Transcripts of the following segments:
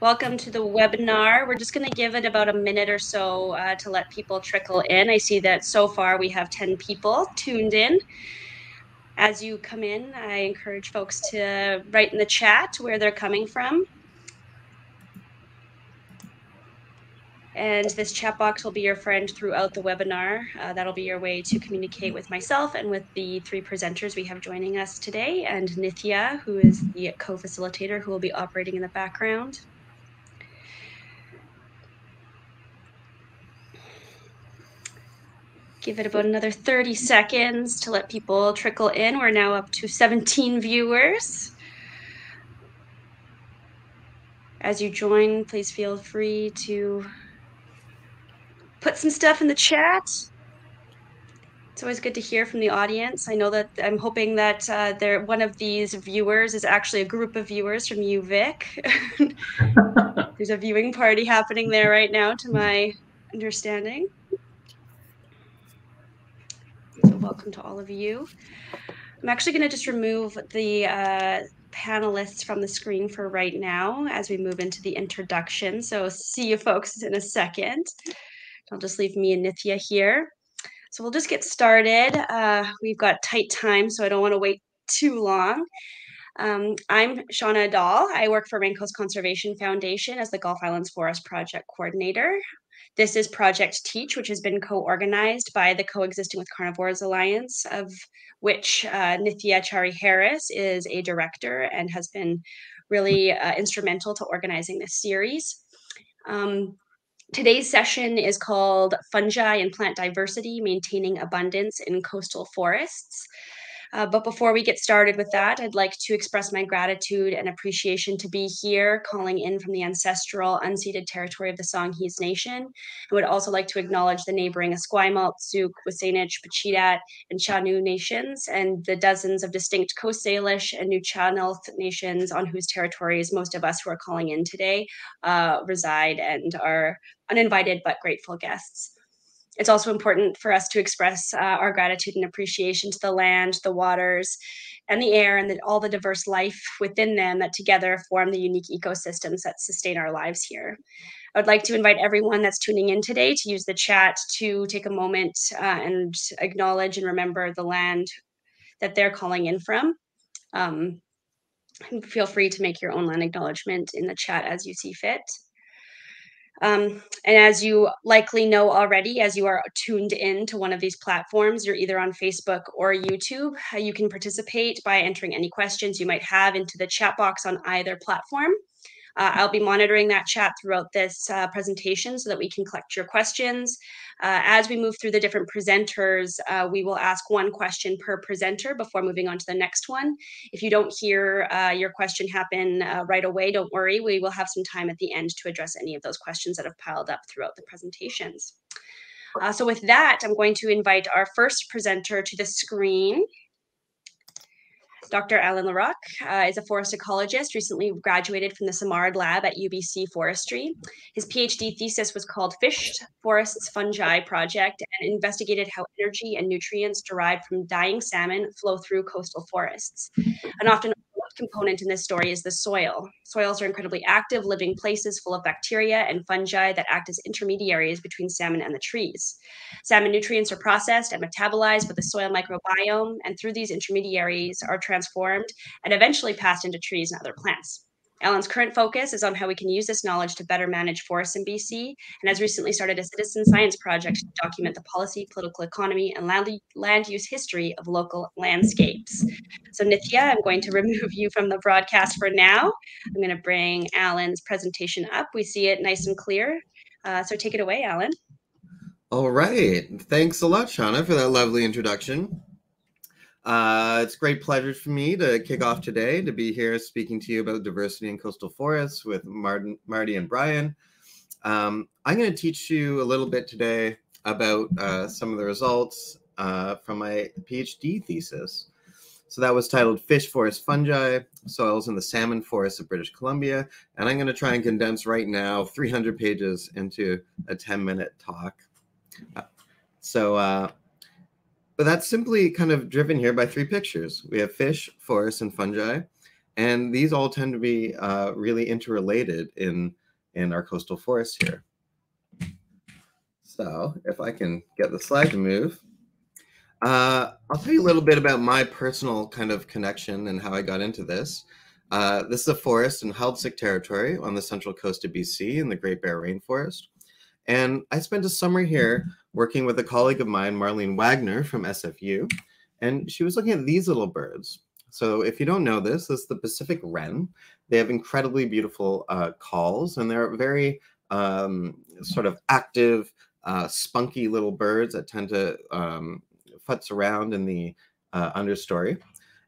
Welcome to the webinar. We're just going to give it about a minute or so to let people trickle in. I see that so far we have 10 people tuned in. As you come in, I encourage folks to write in the chat where they're coming from. And this chat box will be your friend throughout the webinar. That'll be your way to communicate with myself and with the three presenters we have joining us today, and Nithya, who is the co-facilitator who will be operating in the background. Give it about another 30 seconds to let people trickle in. We're now up to 17 viewers. As you join, please feel free to put some stuff in the chat. It's always good to hear from the audience. I know that I'm hoping that one of these viewers is actually a group of viewers from UVic. There's a viewing party happening there right now, to my understanding. So welcome to all of you. I'm actually going to just remove the panelists from the screen for right now as we move into the introduction. So see you folks in a second. I'll just leave me and Nithya here. So we'll just get started. We've got tight time, so I don't want to wait too long. I'm Shauna Dahl. I work for Maine Coast Conservation Foundation as the Gulf Islands Forest Project Coordinator. This is Project Teach, which has been co-organized by the Coexisting with Carnivores Alliance, of which Nithya Chari-Harris is a director and has been really instrumental to organizing this series. Today's session is called Fungi and Plant Diversity, Maintaining Abundance in Coastal Forests. But before we get started with that, I'd like to express my gratitude and appreciation to be here, calling in from the ancestral, unceded territory of the Songhees Nation. I would also like to acknowledge the neighboring Esquimalt, Tsuk, Wasanich, Pacheedaht, and Chanu nations, and the dozens of distinct Coast Salish and Nuu-chah-nulth nations on whose territories most of us who are calling in today reside and are uninvited but grateful guests. It's also important for us to express our gratitude and appreciation to the land, the waters, and the air, and all the diverse life within them that together form the unique ecosystems that sustain our lives here. I would like to invite everyone that's tuning in today to use the chat to take a moment and acknowledge and remember the land that they're calling in from. Feel free to make your own land acknowledgement in the chat as you see fit. And as you likely know already, as you are tuned in to one of these platforms, you're either on Facebook or YouTube. You can participate by entering any questions you might have into the chat box on either platform. I'll be monitoring that chat throughout this presentation so that we can collect your questions. As we move through the different presenters, we will ask one question per presenter before moving on to the next one. If you don't hear your question happen right away, don't worry. We will have some time at the end to address any of those questions that have piled up throughout the presentations. So with that, I'm going to invite our first presenter to the screen. Dr. Alan Larocque is a forest ecologist, recently graduated from the Samard Lab at UBC Forestry. His PhD thesis was called Fished Forests Fungi Project and investigated how energy and nutrients derived from dying salmon flow through coastal forests. An often overlooked component in this story is the soil. Soils are incredibly active, living places full of bacteria and fungi that act as intermediaries between salmon and the trees. Salmon nutrients are processed and metabolized by the soil microbiome, and through these intermediaries are transformed and eventually passed into trees and other plants. Alan's current focus is on how we can use this knowledge to better manage forests in BC, and has recently started a citizen science project to document the policy, political economy, and land use history of local landscapes. So Nithya, I'm going to remove you from the broadcast for now. I'm going to bring Alan's presentation up. We see it nice and clear. So take it away, Alan. All right. Thanks a lot, Shauna, for that lovely introduction. It's a great pleasure for me to kick off today, to be here speaking to you about diversity in coastal forests with Marty and Brian. I'm going to teach you a little bit today about some of the results from my PhD thesis. So that was titled Fish Forest Fungi, Soils in the Salmon Forests of British Columbia. And I'm going to try and condense right now 300 pages into a 10-minute talk. But that's simply kind of driven here by three pictures. We have fish, forests, and fungi. And these all tend to be really interrelated in our coastal forests here. So if I can get the slide to move, I'll tell you a little bit about my personal kind of connection and how I got into this. This is a forest in Haldsick territory on the central coast of BC in the Great Bear Rainforest. And I spent a summer here working with a colleague of mine, Marlene Wagner from SFU, and she was looking at these little birds. So if you don't know this is the Pacific wren. They have incredibly beautiful calls, and they're very sort of active, spunky little birds that tend to futz around in the understory.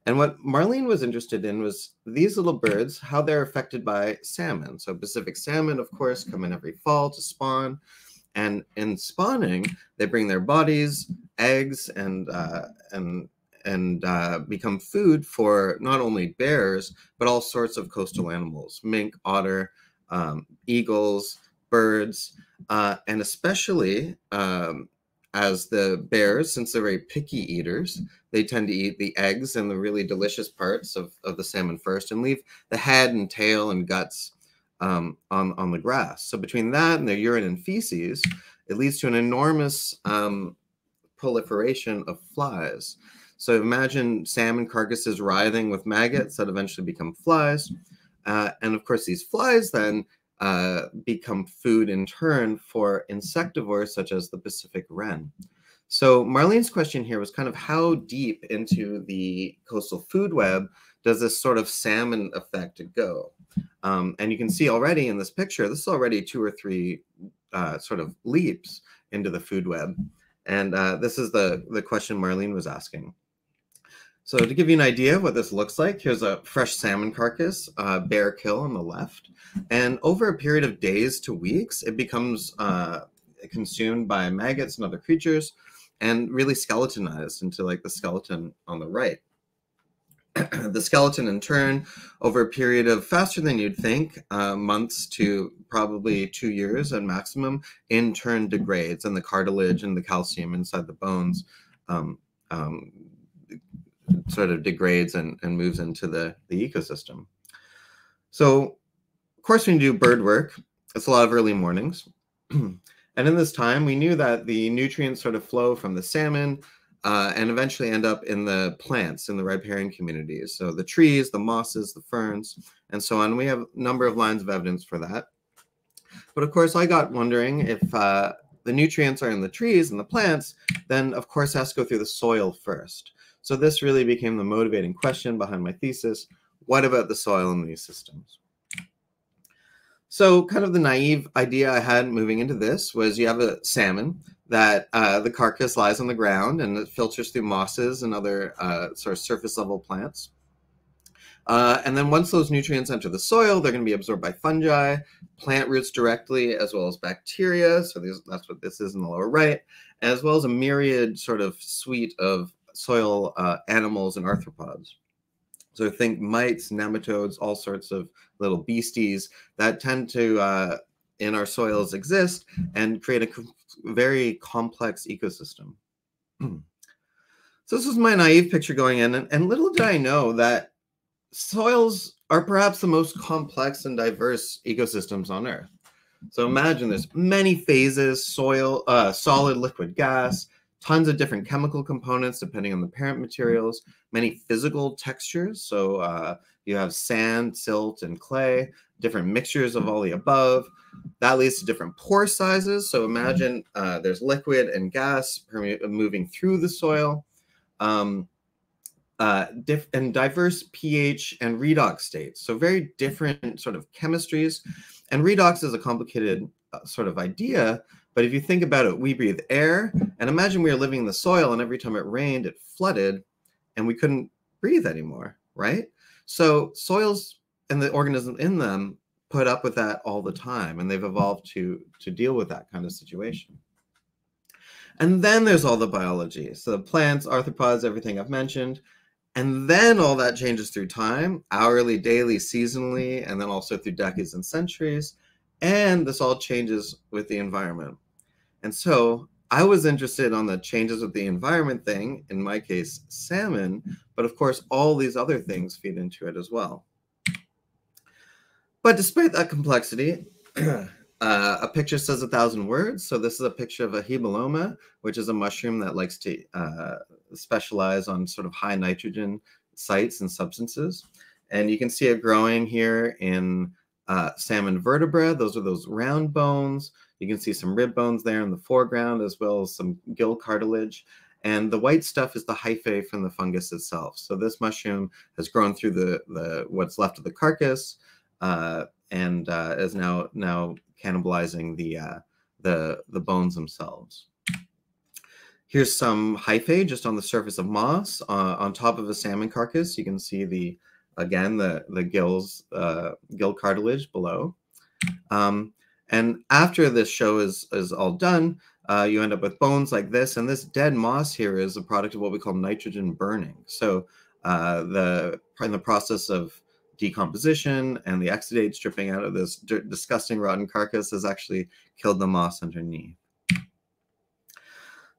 And what Marlene was interested in was these little birds, how they're affected by salmon. So Pacific salmon, of course, come in every fall to spawn. And in spawning, they bring their bodies, eggs, and become food for not only bears, but all sorts of coastal animals, mink, otter, eagles, birds, and especially as the bears, since they're very picky eaters, they tend to eat the eggs and the really delicious parts of the salmon first and leave the head and tail and guts on the grass. So between that and their urine and feces, it leads to an enormous proliferation of flies. So imagine salmon carcasses writhing with maggots that eventually become flies. And of course, these flies then become food in turn for insectivores such as the Pacific wren. So Marlene's question here was kind of how deep into the coastal food web does this sort of salmon effect go? And you can see already in this picture, this is already 2 or 3 sort of leaps into the food web. And this is the question Marlene was asking. So to give you an idea of what this looks like, here's a fresh salmon carcass, bear kill on the left. And over a period of days to weeks, it becomes consumed by maggots and other creatures and really skeletonized into like the skeleton on the right. The skeleton in turn, over a period of faster than you'd think, months to probably 2 years at maximum, in turn degrades, and the cartilage and the calcium inside the bones sort of degrades and moves into the ecosystem. So, of course, when you do bird work, it's a lot of early mornings. And in this time, we knew that the nutrients sort of flow from the salmon and eventually end up in the plants in the riparian communities. So the trees, the mosses, the ferns, and so on. We have a number of lines of evidence for that. But of course, I got wondering if the nutrients are in the trees and the plants, then of course it has to go through the soil first. So this really became the motivating question behind my thesis. What about the soil in these systems? So kind of the naive idea I had moving into this was you have a salmon that the carcass lies on the ground and it filters through mosses and other sort of surface level plants. And then once those nutrients enter the soil, they're going to be absorbed by fungi, plant roots directly, as well as bacteria. So that's what this is in the lower right, as well as a myriad sort of suite of soil animals and arthropods. So think mites, nematodes, all sorts of little beasties that tend to, in our soils, exist and create a very complex ecosystem. So this was my naive picture going in, and little did I know that soils are perhaps the most complex and diverse ecosystems on Earth. So imagine there's many phases, soil, solid, liquid, gas, tons of different chemical components depending on the parent materials, many physical textures. So you have sand, silt, and clay, different mixtures of all the above. That leads to different pore sizes. So imagine there's liquid and gas moving through the soil. And diverse pH and redox states. So very different sort of chemistries. And redox is a complicated sort of idea, but if you think about it, we breathe air, and imagine we were living in the soil, and every time it rained, it flooded, and we couldn't breathe anymore, right? So soils and the organisms in them put up with that all the time, and they've evolved to deal with that kind of situation. And then there's all the biology. So the plants, arthropods, everything I've mentioned. And then all that changes through time, hourly, daily, seasonally, and then also through decades and centuries. And this all changes with the environment. And so I was interested on the changes with the environment thing, in my case, salmon, but of course, all these other things feed into it as well. But despite that complexity, a picture says 1,000 words. So this is a picture of a hebeloma, which is a mushroom that likes to specialize on sort of high nitrogen sites and substances. And you can see it growing here in salmon vertebra. Those are those round bones. You can see some rib bones there in the foreground, as well as some gill cartilage. And the white stuff is the hyphae from the fungus itself. So this mushroom has grown through the what's left of the carcass, and is now cannibalizing the bones themselves. Here's some hyphae just on the surface of moss on top of a salmon carcass. You can see the gills, gill cartilage below. And after this show is all done, you end up with bones like this, and this dead moss here is a product of what we call nitrogen burning. So in the process of decomposition and the exudates dripping out of this disgusting rotten carcass has actually killed the moss underneath.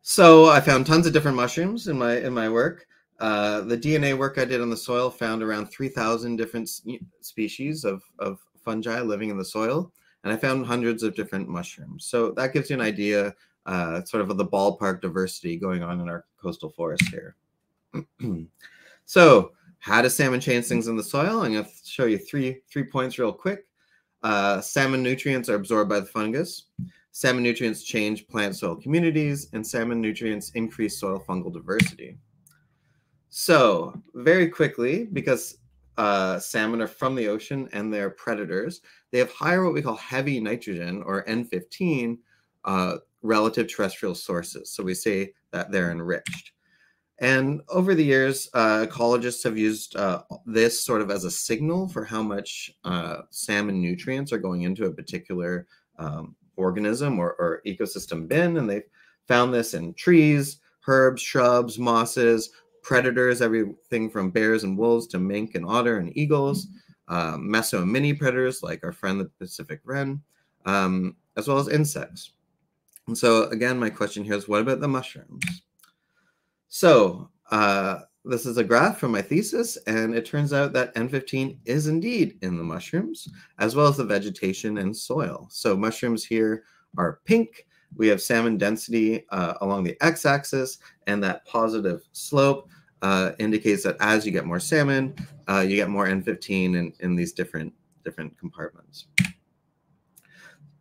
So I found tons of different mushrooms in my work. The DNA work I did on the soil found around 3,000 different species of fungi living in the soil, and I found hundreds of different mushrooms. So that gives you an idea sort of the ballpark diversity going on in our coastal forest here. So how do salmon change things in the soil? I'm going to show you three points real quick. Salmon nutrients are absorbed by the fungus. Salmon nutrients change plant soil communities, and salmon nutrients increase soil fungal diversity. So very quickly, because salmon are from the ocean and they're predators, they have higher what we call heavy nitrogen, or N15, relative terrestrial sources. So we say that they're enriched. And over the years, ecologists have used this sort of as a signal for how much salmon nutrients are going into a particular organism or ecosystem bin. And they've found this in trees, herbs, shrubs, mosses, predators, everything from bears and wolves to mink and otter and eagles, meso and mini predators like our friend the Pacific wren, as well as insects. And so again, my question here is, what about the mushrooms? So this is a graph from my thesis, and it turns out that N15 is indeed in the mushrooms, as well as the vegetation and soil. So mushrooms here are pink. We have salmon density along the x-axis, and that positive slope indicates that as you get more salmon, you get more N15 in these different compartments.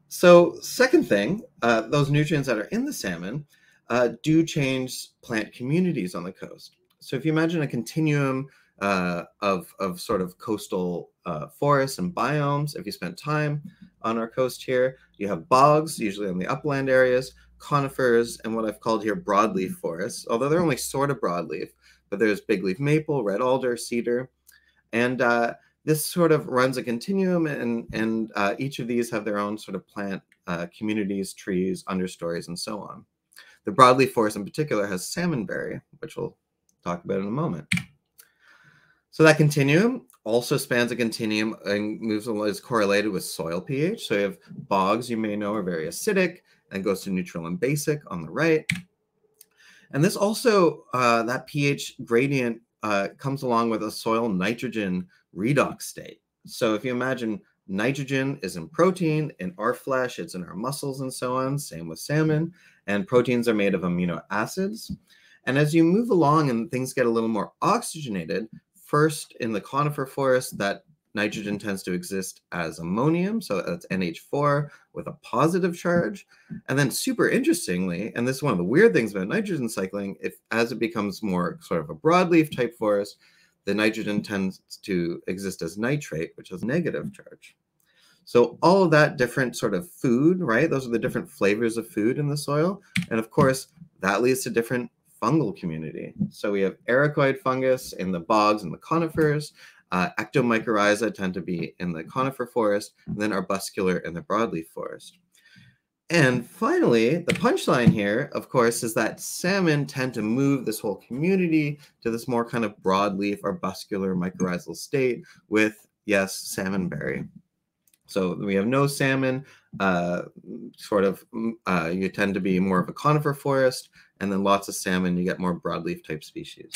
So second thing, those nutrients that are in the salmon do change plant communities on the coast. So if you imagine a continuum of sort of coastal forests and biomes, if you spent time on our coast here, you have bogs, usually on the upland areas, conifers, and what I've called here broadleaf forests, although they're only sort of broadleaf, but there's bigleaf maple, red alder, cedar, and this sort of runs a continuum, and each of these have their own sort of plant communities, trees, understories, and so on. The broadleaf forest in particular has salmonberry, which we'll talk about in a moment. So that continuum also spans a continuum and is correlated with soil pH. So you have bogs, you may know, are very acidic and goes to neutral and basic on the right. And this also, that pH gradient comes along with a soil nitrogen redox state. So if you imagine nitrogen is in protein, in our flesh, it's in our muscles and so on, same with salmon, and proteins are made of amino acids. And as you move along and things get a little more oxygenated, first in the conifer forest, that nitrogen tends to exist as ammonium, so that's NH4 with a positive charge. And then super interestingly, and this is one of the weird things about nitrogen cycling, as it becomes more sort of a broadleaf type forest, the nitrogen tends to exist as nitrate, which has negative charge. So all of that different sort of food, right? Those are the different flavors of food in the soil. And of course, that leads to different fungal community. So we have ericoid fungus in the bogs and the conifers. Ectomycorrhiza tend to be in the conifer forest, and then arbuscular in the broadleaf forest. And finally, the punchline here, of course, is that salmon tend to move this whole community to this more kind of broadleaf, arbuscular, mycorrhizal state with, yes, salmonberry. So we have no salmon, you tend to be more of a conifer forest, and then lots of salmon, you get more broadleaf type species.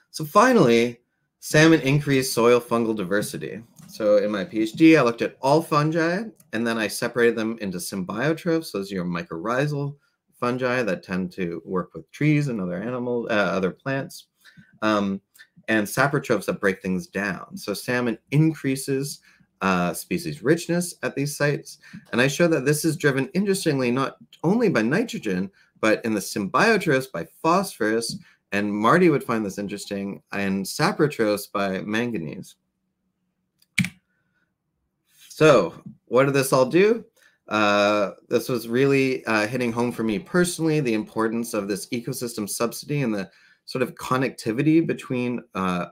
So finally, salmon increase soil fungal diversity. So in my PhD, I looked at all fungi, and then I separated them into symbiotrophs. Those are your mycorrhizal fungi that tend to work with trees and other animals, other plants, and saprotrophs that break things down. So salmon increases species richness at these sites. And I show that this is driven, interestingly, not only by nitrogen, but in the symbiotrophs by phosphorus, and Marty would find this interesting, and saprotrophs by manganese. So what did this all do? This was really hitting home for me personally, the importance of this ecosystem subsidy and the sort of connectivity between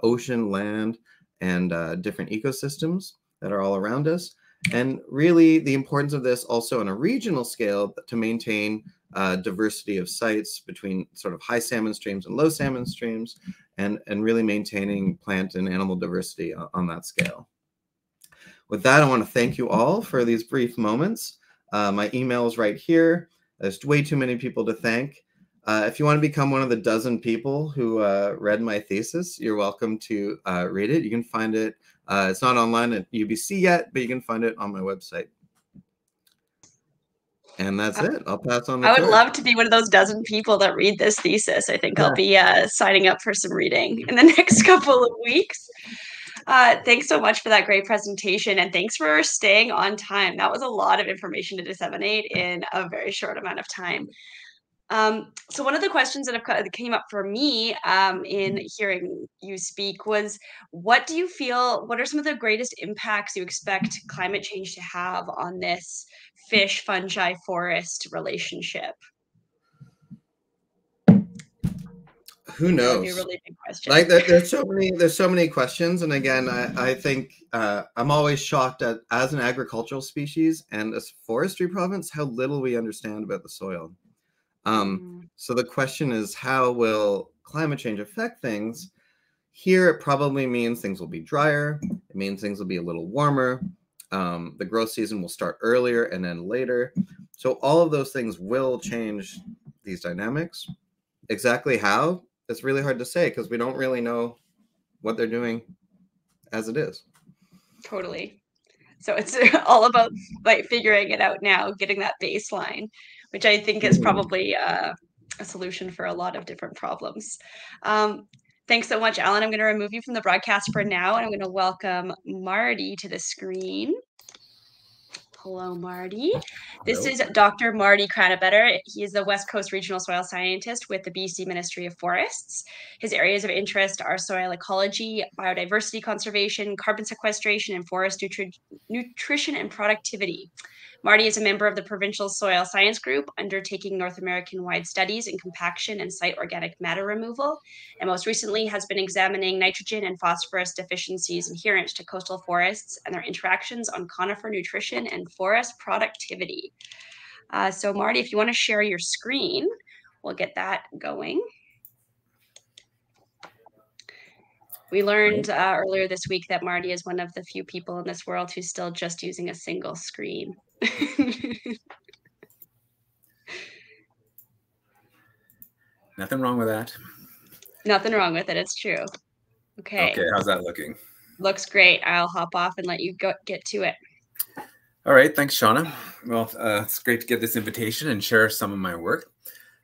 ocean, land, and different ecosystems that are all around us. And really the importance of this also on a regional scale to maintain diversity of sites between sort of high salmon streams and low salmon streams, and really maintaining plant and animal diversity on that scale. With that, I want to thank you all for these brief moments. My email is right here. There's way too many people to thank. If you want to become one of the dozen people who read my thesis, you're welcome to read it. You can find it. It's not online at UBC yet, but you can find it on my website. And that's it. I'll pass on the torch. I would love to be one of those dozen people that read this thesis. I think I'll be signing up for some reading in the next couple of weeks. Thanks so much for that great presentation, and thanks for staying on time. That was a lot of information to disseminate in a very short amount of time. So one of the questions that came up for me in hearing you speak was, what are some of the greatest impacts you expect climate change to have on this fish, fungi, forest relationship? Who knows? That would be a really big question. Like there's so many questions, and again, I think I'm always shocked at, as an agricultural species and a forestry province, how little we understand about the soil. So the question is, how will climate change affect things? Here, it probably means things will be drier. It means things will be a little warmer. The growth season will start earlier and then later. So all of those things will change these dynamics. Exactly how? It's really hard to say because we don't really know what they're doing as it is. Totally. So it's all about like figuring it out now, getting that baseline, which I think is probably a solution for a lot of different problems. Thanks so much, Alan. I'm going to remove you from the broadcast for now, and I'm going to welcome Marty to the screen. Hello, Marty. This is Dr. Marty Kranibetter. He is the West Coast Regional Soil Scientist with the BC Ministry of Forests. His areas of interest are soil ecology, biodiversity conservation, carbon sequestration, and forest nutrition and productivity. Marty is a member of the Provincial Soil Science Group, undertaking North American-wide studies in compaction and site organic matter removal, and most recently has been examining nitrogen and phosphorus deficiencies inherent to coastal forests and their interactions on conifer nutrition and forest productivity. So Marty, if you want to share your screen, we'll get that going. We learned earlier this week that Marty is one of the few people in this world who's still just using a single screen. Nothing wrong with that. Nothing wrong with it. It's true. Okay. Okay, how's that looking? Looks great. I'll hop off and let you get to it. All right, thanks, Shauna. Well, it's great to get this invitation and share some of my work.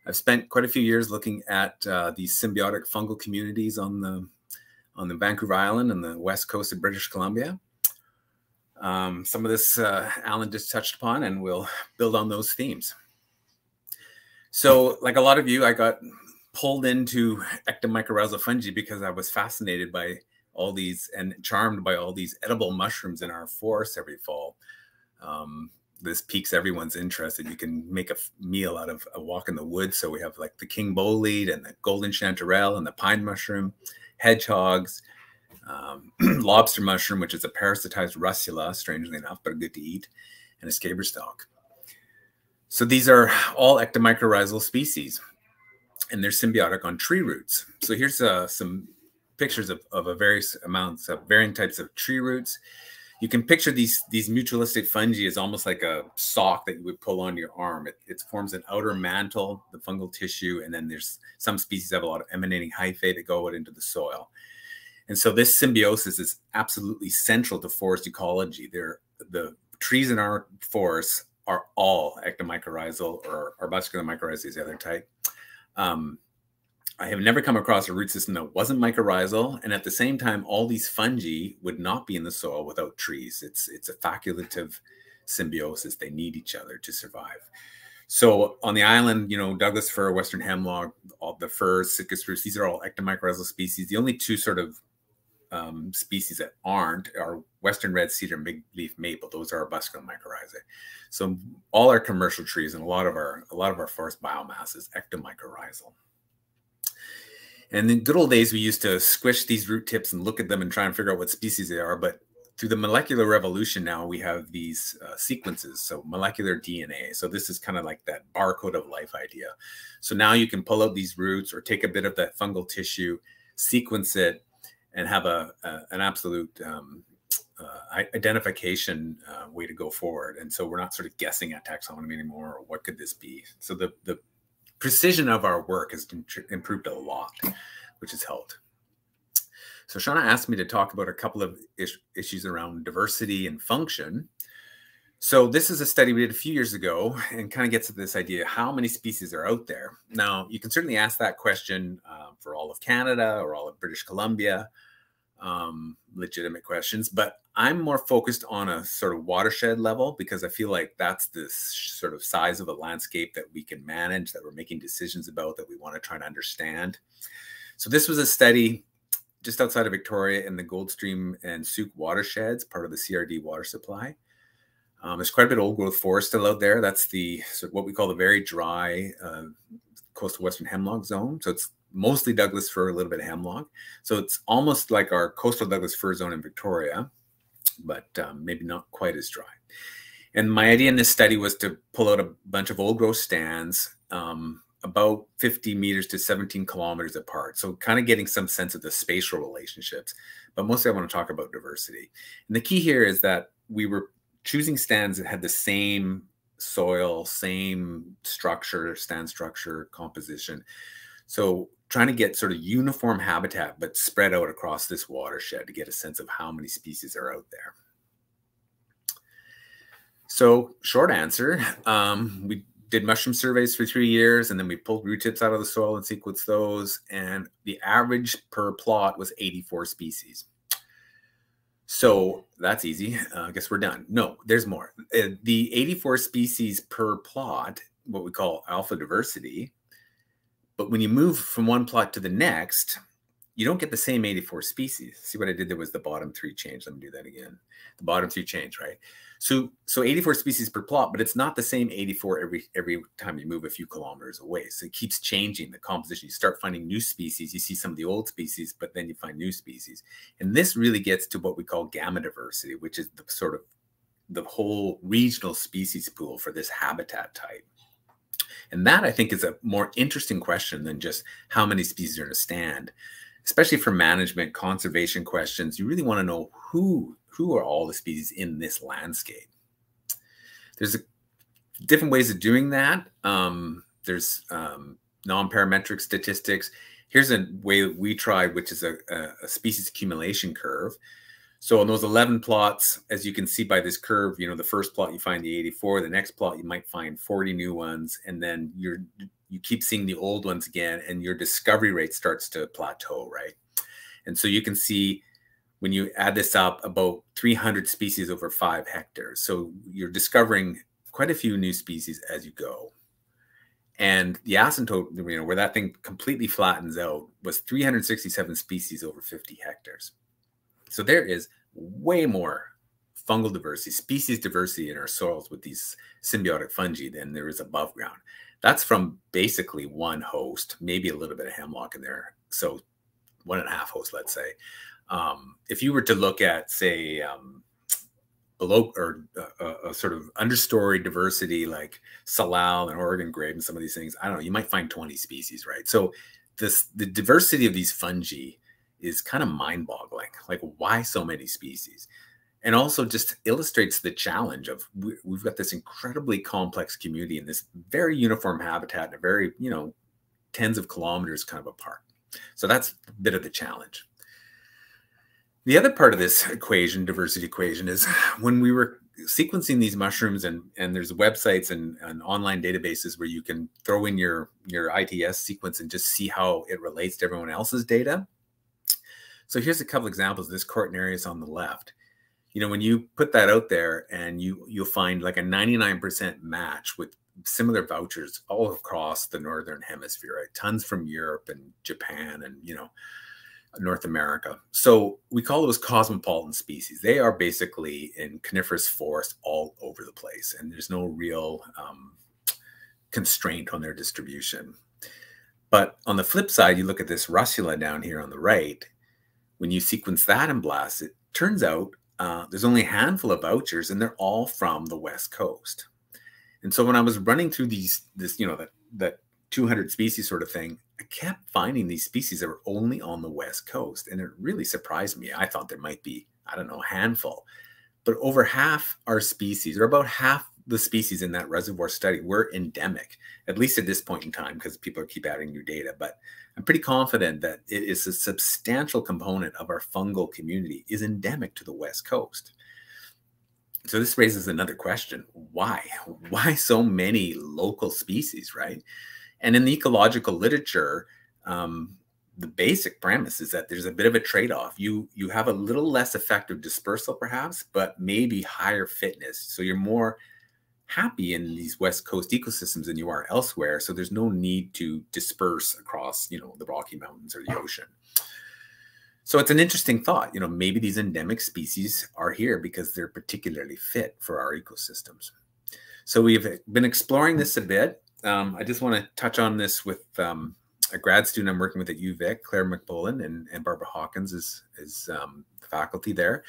I've spent quite a few years looking at these symbiotic fungal communities on the Vancouver Island and the west coast of British Columbia. Some of this Alan just touched upon, and we'll build on those themes. So like a lot of you, I got pulled into Ectomycorrhizal fungi because I was fascinated by all these and charmed by all these edible mushrooms in our forests every fall. This piques everyone's interest that you can make a meal out of a walk in the woods. So we have like the king bolete and the golden chanterelle and the pine mushroom, hedgehogs, lobster mushroom, which is a parasitized russula, strangely enough, but good to eat, and a scaber stalk. So these are all ectomycorrhizal species, and they're symbiotic on tree roots. So here's some pictures of various amounts of varying types of tree roots. You can picture these mutualistic fungi as almost like a sock that you would pull on your arm. It forms an outer mantle, the fungal tissue, and then there's some species have a lot of emanating hyphae that go out into the soil. And so this symbiosis is absolutely central to forest ecology. The trees in our forests are all ectomycorrhizal, or arbuscular mycorrhizae is the other type. I have never come across a root system that wasn't mycorrhizal, and at the same time, all these fungi would not be in the soil without trees. It's a facultative symbiosis. They need each other to survive. So on the island, you know, Douglas fir, western hemlock, all the firs, Sitka spruce, these are all ectomycorrhizal species. The only two sort of species that aren't are western red cedar and big leaf maple. Those are arbuscular mycorrhizae. So all our commercial trees and a lot of our forest biomass is ectomycorrhizal. And in good old days, we used to squish these root tips and look at them and try and figure out what species they are. But through the molecular revolution now, we have these sequences, so molecular DNA. So this is kind of like that barcode of life idea. So now you can pull out these roots or take a bit of that fungal tissue, sequence it, and have an absolute identification way to go forward. And so we're not sort of guessing at taxonomy anymore, or what could this be? So the precision of our work has improved a lot, which has helped. So Shauna asked me to talk about a couple of issues around diversity and function. So this is a study we did a few years ago and kind of gets at this idea, how many species are out there? Now, you can certainly ask that question for all of Canada or all of British Columbia, legitimate questions, but I'm more focused on a sort of watershed level, because I feel like that's this sort of size of a landscape that we can manage, that we're making decisions about, that we want to try to understand. So this was a study just outside of Victoria in the Goldstream and Souk watersheds, part of the CRD water supply. There's quite a bit of old growth forest still out there. That's the what we call the very dry coastal western hemlock zone. So it's mostly Douglas fir, a little bit of hemlock. So it's almost like our coastal Douglas fir zone in Victoria, but maybe not quite as dry. And my idea in this study was to pull out a bunch of old growth stands about 50 meters to 17 kilometers apart. So kind of getting some sense of the spatial relationships, but mostly I want to talk about diversity. And the key here is that we were choosing stands that had the same soil, same structure, stand structure, composition. So trying to get sort of uniform habitat, but spread out across this watershed to get a sense of how many species are out there. So short answer, we did mushroom surveys for 3 years, and then we pulled root tips out of the soil and sequenced those. And the average per plot was 84 species. So that's easy. I guess we're done. No, there's more. The 84 species per plot, what we call alpha diversity. But when you move from one plot to the next, you don't get the same 84 species. See what I did there was the bottom 3 change. Let me do that again. The bottom 3 change, right? So 84 species per plot, but it's not the same 84 every time you move a few kilometers away. So it keeps changing the composition. You start finding new species. You see some of the old species, but then you find new species. And this really gets to what we call gamma diversity, which is the sort of the whole regional species pool for this habitat type. And that, I think, is a more interesting question than just how many species are in a stand. Especially for management, conservation questions, you really want to know who are all the species in this landscape. There's different ways of doing that. There's non-parametric statistics. Here's a way that we tried, which is a species accumulation curve. So on those 11 plots, as you can see by this curve, you know, the first plot you find the 84, the next plot you might find 40 new ones, and then you keep seeing the old ones again, and your discovery rate starts to plateau, right? And so you can see when you add this up, about 300 species over 5 hectares. So you're discovering quite a few new species as you go. And the asymptote, you know, where that thing completely flattens out, was 367 species over 50 hectares. So there is way more fungal diversity, species diversity in our soils with these symbiotic fungi than there is above ground. That's from basically one host, maybe a little bit of hemlock in there. So 1.5 hosts, let's say. If you were to look at, say, below or a sort of understory diversity like salal and Oregon grape and some of these things, I don't know, you might find 20 species, right? So the diversity of these fungi is kind of mind-boggling. Like, why so many species? And also just illustrates the challenge of we've got this incredibly complex community in this very uniform habitat and a very, you know, tens of kilometers kind of apart. So that's a bit of the challenge. The other part of this equation, diversity equation, is when we were sequencing these mushrooms, and there's websites and online databases where you can throw in your ITS sequence and just see how it relates to everyone else's data. So here's a couple examples. This Cortinarius on the left. You know, when you put that out there, and you'll find like a 99% match with similar vouchers all across the Northern Hemisphere, right? Tons from Europe and Japan and, you know, North America. So we call those cosmopolitan species. They are basically in coniferous forest all over the place, and there's no real constraint on their distribution. But on the flip side, you look at this Russula down here on the right. When you sequence that and blast it, turns out there's only a handful of vouchers, and they're all from the West Coast. And so when I was running through this, you know, that 200 species sort of thing, I kept finding these species that were only on the West Coast. And it really surprised me. I thought there might be, I don't know, a handful. But over half our species, or about half the species in that reservoir study, were endemic, at least at this point in time, because people keep adding new data. But I'm pretty confident that it is a substantial component of our fungal community is endemic to the West Coast. So this raises another question. Why? Why so many local species, right? And in the ecological literature, the basic premise is that there's a bit of a trade-off. You have a little less effective dispersal, perhaps, but maybe higher fitness. So you're more happy in these West Coast ecosystems than you are elsewhere. So there's no need to disperse across, you know, the Rocky Mountains or the ocean. So it's an interesting thought. You know, maybe these endemic species are here because they're particularly fit for our ecosystems. So we've been exploring this a bit. I just want to touch on this with a grad student I'm working with at UVic, Claire McBullen, and Barbara Hawkins is faculty there.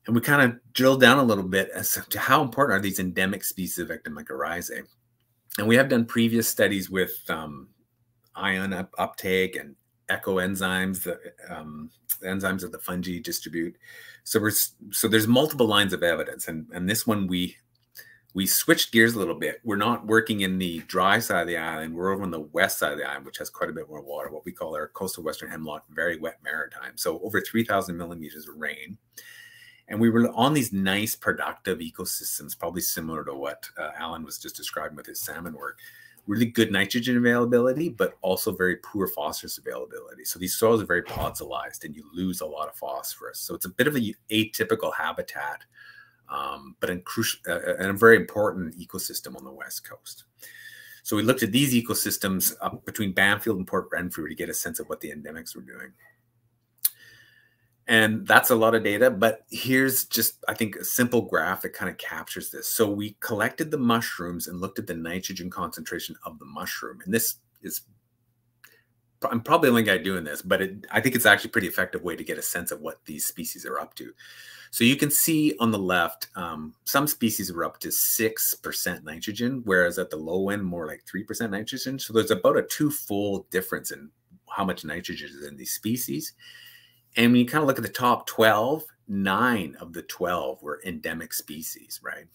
And we kind of drill down a little bit as to how important are these endemic species of Ectomycorrhizae. And we have done previous studies with ion uptake and ecoenzymes, the enzymes that the fungi distribute. So there's multiple lines of evidence, and this one we switched gears a little bit. We're not working in the dry side of the island. We're over on the west side of the island, which has quite a bit more water, what we call our coastal western hemlock, very wet maritime. So over 3,000 millimeters of rain. And we were on these nice productive ecosystems, probably similar to what Alan was just describing with his salmon work. Really good nitrogen availability, but also very poor phosphorus availability. So these soils are very podzolized, and you lose a lot of phosphorus. So it's a bit of an atypical habitat, but in and a very important ecosystem on the West Coast. So we looked at these ecosystems up between Banfield and Port Renfrew to get a sense of what the endemics were doing. And that's a lot of data, but here's just, I think, a simple graph that kind of captures this. So we collected the mushrooms and looked at the nitrogen concentration of the mushroom. And this is, I'm probably the only guy doing this, but I think it's actually a pretty effective way to get a sense of what these species are up to. So you can see on the left, some species are up to 6% nitrogen, whereas at the low end, more like 3% nitrogen. So there's about a twofold difference in how much nitrogen is in these species. And when you kind of look at the top 12, 9 of the 12 were endemic species, right?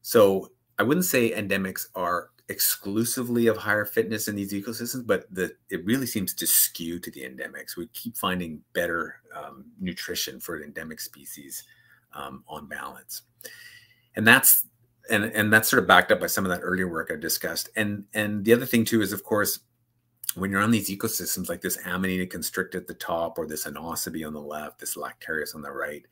So I wouldn't say endemics are exclusively of higher fitness in these ecosystems, but it really seems to skew to the endemics. We keep finding better nutrition for endemic species on balance. And that's sort of backed up by some of that earlier work I discussed. And the other thing too is, of course, when you're on these ecosystems like this Amanita constricta at the top, or this Anosebe on the left, this Lactarius on the right,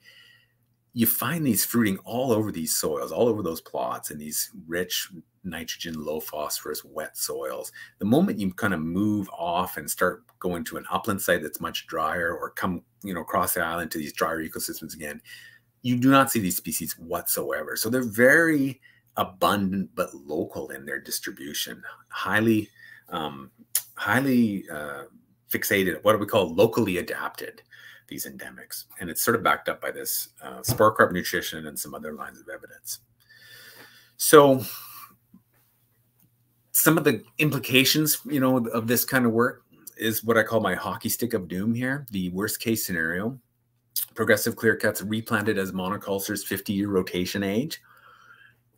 you find these fruiting all over these soils, all over those plots, in these rich nitrogen, low phosphorus, wet soils. The moment you kind of move off and start going to an upland site that's much drier, or come, you know, across the island to these drier ecosystems again, you do not see these species whatsoever. So they're very abundant but local in their distribution, highly fixated, what do we call locally adapted, these endemics. And it's sort of backed up by this spore crop nutrition and some other lines of evidence. So some of the implications, you know, of this kind of work is what I call my hockey stick of doom here. The worst case scenario, progressive clear cuts replanted as monocultures, 50-year rotation age.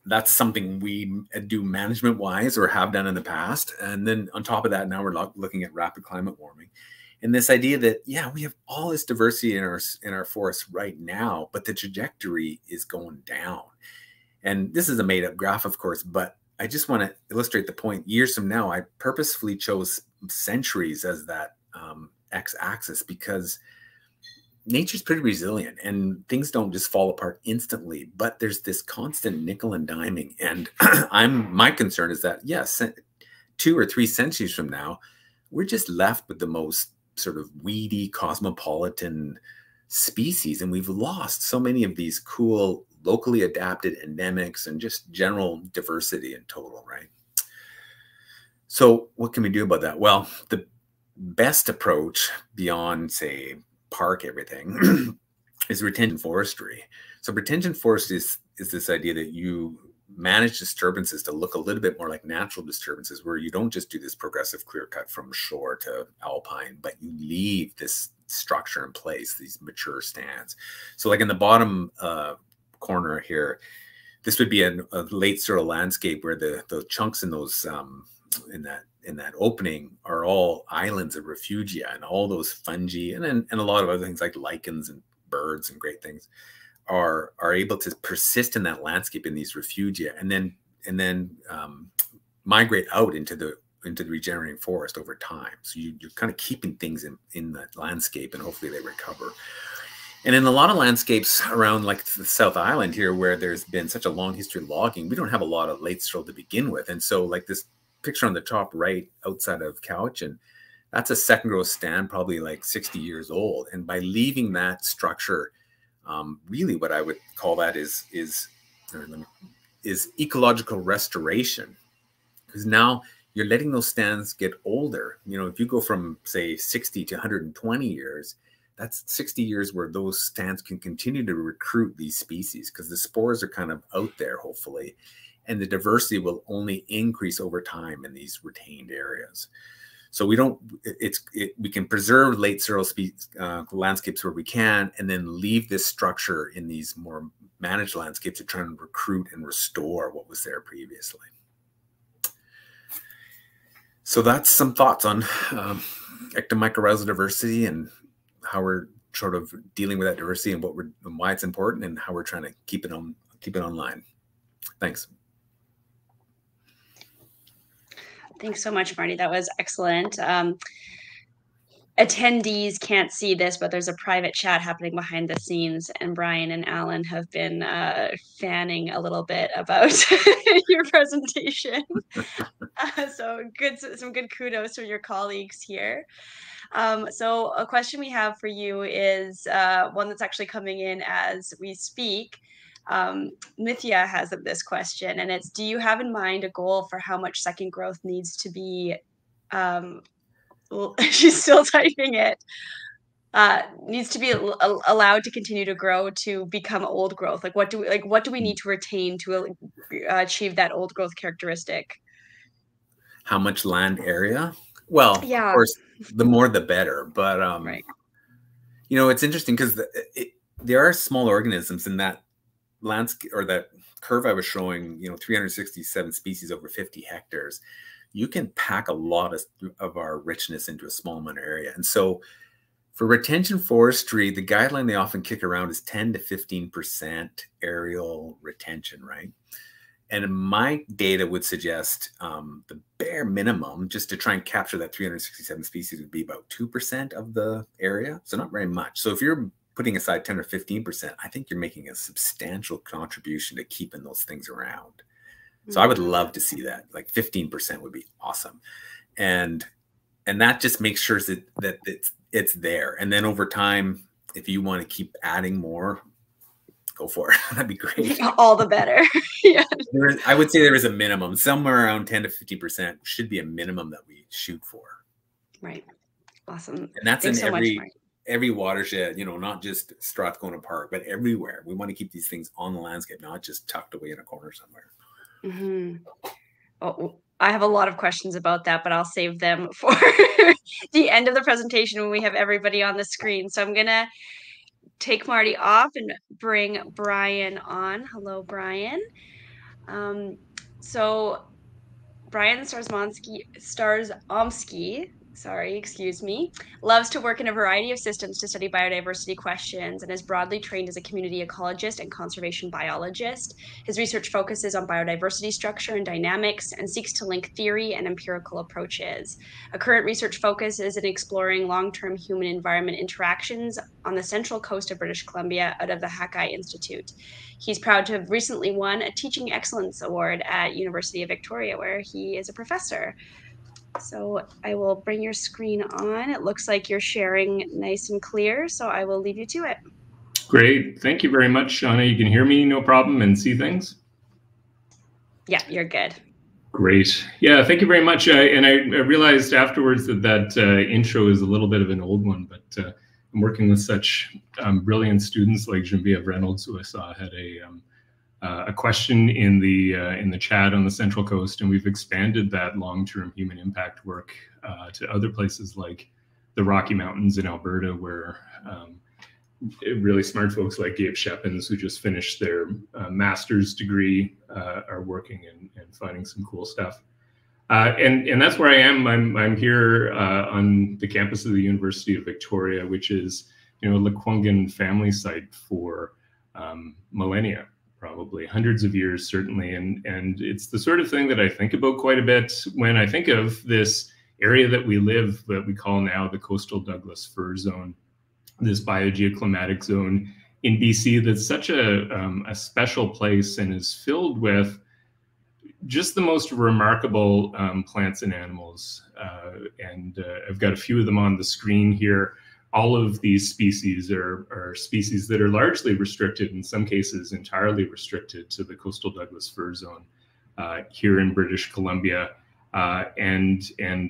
That's something we do management-wise or have done in the past. And then on top of that, now we're looking at rapid climate warming. And this idea that, yeah, we have all this diversity in our forests right now, but the trajectory is going down. And this is a made up graph, of course, but I just want to illustrate the point. Years from now, I purposefully chose centuries as that x-axis because nature's pretty resilient and things don't just fall apart instantly, but there's this constant nickel and diming. And my concern is that, yes, 2 or 3 centuries from now, we're just left with the most sort of weedy cosmopolitan species. And we've lost so many of these cool, locally adapted endemics and just general diversity in total, right? So what can we do about that? Well, the best approach beyond, say, park everything is retention forestry. So retention forestry is this idea that you manage disturbances to look a little bit more like natural disturbances, where you don't just do this progressive clear cut from shore to alpine, but you leave this structure in place, these mature stands. So like in the bottom corner here, this would be a late Searle landscape where the chunks in those in that opening are all islands of refugia, and all those fungi and a lot of other things like lichens and birds and great things are able to persist in that landscape in these refugia, and then migrate out into the regenerating forest over time. So you're kind of keeping things in that landscape, and hopefully they recover. And in a lot of landscapes around like the South Island here, where there's been such a long history of logging, we don't have a lot of late Searle to begin with. And so like this picture on the top right outside of Cowichan, that's a second growth stand, probably like 60 years old. And by leaving that structure, really what I would call that is ecological restoration, because now you're letting those stands get older. You know, if you go from say 60 to 120 years, that's 60 years where those stands can continue to recruit these species, because the spores are kind of out there, hopefully, and the diversity will only increase over time in these retained areas. So we can preserve late Searle landscapes where we can, and then leave this structure in these more managed landscapes to try and recruit and restore what was there previously. So that's some thoughts on ectomycorrhizal diversity and how we're sort of dealing with that diversity, and why it's important, and how we're trying to keep it online. Thanks. Thanks so much, Marty. That was excellent. Attendees can't see this, but there's a private chat happening behind the scenes, and Brian and Alan have been fanning a little bit about your presentation. So some good kudos to your colleagues here. So a question we have for you is one that's actually coming in as we speak. Nithya has this question, and it's: do you have in mind a goal for how much second growth needs to be she's still typing it needs to be allowed to continue to grow to become old growth? Like what do we need to retain to achieve that old growth characteristic? How much land area? Well, yeah, of course, the more the better, but right. You know, it's interesting because there are small organisms in that landscape, or that curve I was showing, you know, 367 species over 50 hectares. You can pack a lot of our richness into a small amount of area. And so for retention forestry, the guideline they often kick around is 10 to 15% aerial retention, right? And my data would suggest the bare minimum, just to try and capture that 367 species, would be about 2% of the area. So not very much. So if you're putting aside 10 or 15%, I think you're making a substantial contribution to keeping those things around. So I would love to see that. Like 15% would be awesome. And that just makes sure that it's there. And then over time, if you want to keep adding more, go for it. That'd be great. All the better. Yeah. I would say there is a minimum. Somewhere around 10 to 50% should be a minimum that we shoot for. Right. Awesome. And that's Thanks in so much, every watershed, you know, not just Strathcona Park, but everywhere. We want to keep these things on the landscape, not just tucked away in a corner somewhere. Mm-hmm. Oh, I have a lot of questions about that, but I'll save them for the end of the presentation when we have everybody on the screen. So I'm going to take Marty off and bring Brian on. Hello, Brian. So Brian Starzomski sorry, excuse me, loves to work in a variety of systems to study biodiversity questions and is broadly trained as a community ecologist and conservation biologist. His research focuses on biodiversity structure and dynamics and seeks to link theory and empirical approaches. A current research focus is in exploring long-term human-environment interactions on the central coast of British Columbia out of the Hakai Institute. He's proud to have recently won a Teaching Excellence Award at University of Victoria, where he is a professor. So I will bring your screen on. It looks like you're sharing nice and clear, so I will leave you to it. Great. Thank you very much, Shauna. You can hear me, no problem, and see things? Yeah, you're good. Great. Yeah, thank you very much. And I realized afterwards that intro is a little bit of an old one, but I'm working with such brilliant students like Genevieve Reynolds, who I saw had a question in the chat on the Central Coast, and we've expanded that long-term human impact work to other places like the Rocky Mountains in Alberta, where really smart folks like Gabe Shepins, who just finished their master's degree, are working and finding some cool stuff. And that's where I am. I'm here on the campus of the University of Victoria, which is, you know, a Lekwungen family site for millennia. Probably hundreds of years, certainly. And it's the sort of thing that I think about quite a bit when I think of this area that we live, that we call now the Coastal Douglas Fir Zone, this biogeoclimatic zone in BC that's such a special place and is filled with just the most remarkable plants and animals. And I've got a few of them on the screen here. All of these species are species that are largely restricted, in some cases entirely restricted, to the Coastal Douglas Fir Zone here in British Columbia, and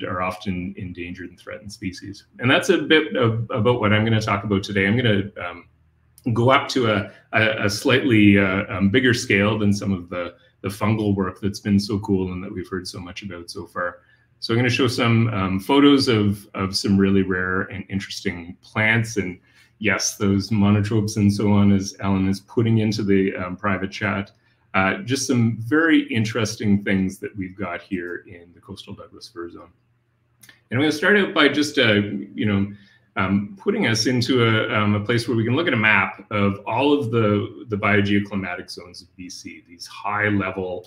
are often endangered and threatened species. And that's a bit about what I'm going to talk about today. I'm going to go up to a slightly bigger scale than some of the fungal work that's been so cool and that we've heard so much about so far. So I'm going to show some photos of some really rare and interesting plants. And yes, those monotropes and so on, as Ellen is putting into the private chat. Just some very interesting things that we've got here in the Coastal Douglas Fir Zone. And I'm going to start out by just, putting us into a place where we can look at a map of all of the biogeoclimatic zones of BC, these high-level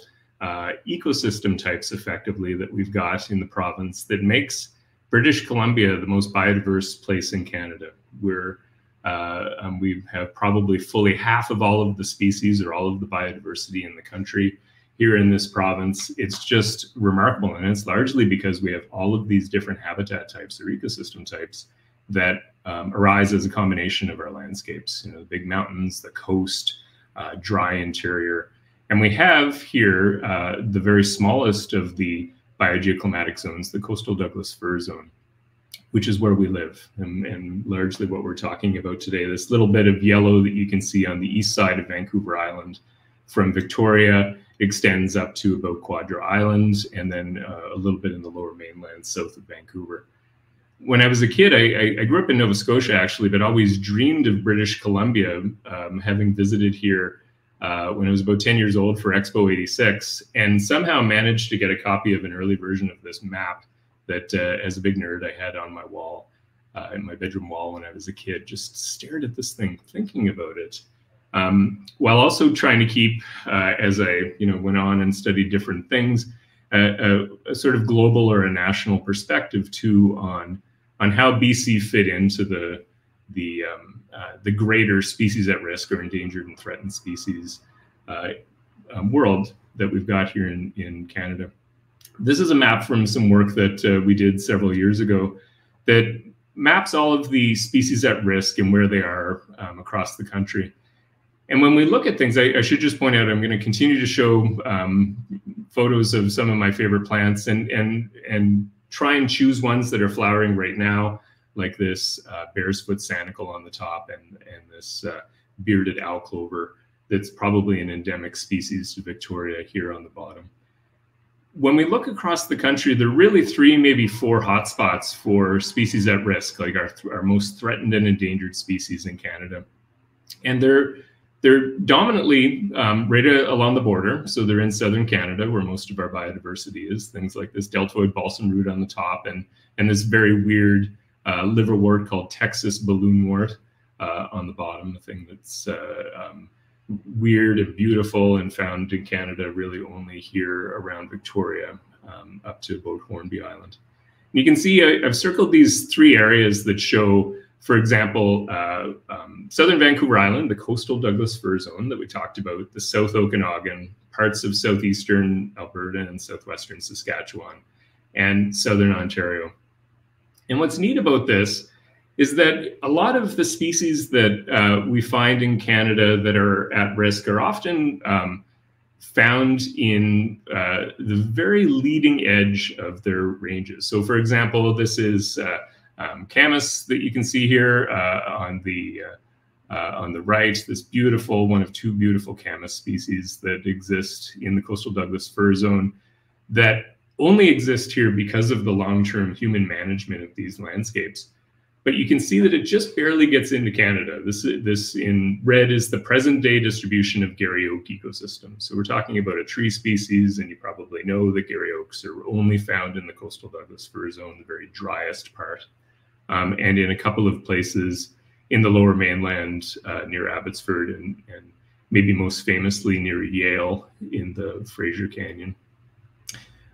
ecosystem types, effectively, that we've got in the province that makes British Columbia the most biodiverse place in Canada. We have probably fully half of all of the species or all of the biodiversity in the country here in this province. It's just remarkable, and it's largely because we have all of these different habitat types or ecosystem types that arise as a combination of our landscapes. You know, the big mountains, the coast, dry interior. And we have here the very smallest of the biogeoclimatic zones, the Coastal Douglas Fir Zone, which is where we live, and largely what we're talking about today. This little bit of yellow that you can see on the east side of Vancouver Island from Victoria extends up to about Quadra Island, and then a little bit in the lower mainland south of Vancouver. When I was a kid, I grew up in Nova Scotia, actually, but always dreamed of British Columbia, having visited here when I was about 10 years old for Expo 86, and somehow managed to get a copy of an early version of this map that, as a big nerd, I had on my wall, in my bedroom wall when I was a kid. Just stared at this thing, thinking about it, while also trying to keep, as I went on and studied different things, a sort of global or a national perspective too on how BC fit into the greater species at risk or endangered and threatened species world that we've got here in Canada. This is a map from some work that we did several years ago that maps all of the species at risk and where they are across the country. And when we look at things, I should just point out, I'm going to continue to show photos of some of my favorite plants and try and choose ones that are flowering right now, like this bear's foot sanicle on the top and this bearded owl clover that's probably an endemic species to Victoria here on the bottom. When we look across the country, there are really 3, maybe 4 hotspots for species at risk, like our most threatened and endangered species in Canada. And they're They're dominantly right along the border. So they're in southern Canada, where most of our biodiversity is. Things like this deltoid balsam root on the top, and this very weird liverwort called Texas balloonwort on the bottom, a thing that's weird and beautiful and found in Canada really only here around Victoria, up to about Hornby Island. And you can see I've circled these 3 areas that show, for example, southern Vancouver Island, the coastal Douglas fir zone that we talked about, the South Okanagan, parts of southeastern Alberta and southwestern Saskatchewan, and southern Ontario. And what's neat about this is that a lot of the species that we find in Canada that are at risk are often found in the very leading edge of their ranges. So for example, this is Camas that you can see here on the right, this beautiful, one of 2 beautiful Camas species that exist in the coastal Douglas fir zone that only exist here because of the long-term human management of these landscapes. But you can see that it just barely gets into Canada. This in red is the present day distribution of Garry oak ecosystems. So we're talking about a tree species, and you probably know that Garry oaks are only found in the coastal Douglas fir zone, the very driest part, and in a couple of places in the lower mainland near Abbotsford, and maybe most famously near Yale in the Fraser Canyon.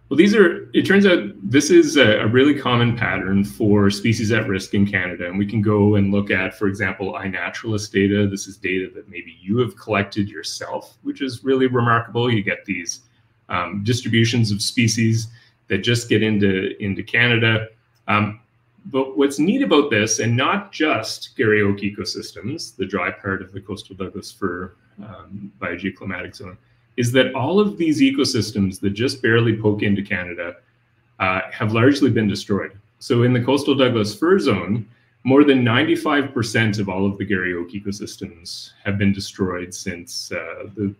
Well, it turns out this is a really common pattern for species at risk in Canada. And we can go and look at, for example, iNaturalist data. This is data that maybe you have collected yourself, which is really remarkable. You get these distributions of species that just get into Canada. But what's neat about this, and not just Garry oak ecosystems, the dry part of the coastal Douglas fir biogeoclematic zone, is that all of these ecosystems that just barely poke into Canada have largely been destroyed. So in the coastal Douglas fir zone, more than 95% of all of the Garry oak ecosystems have been destroyed since the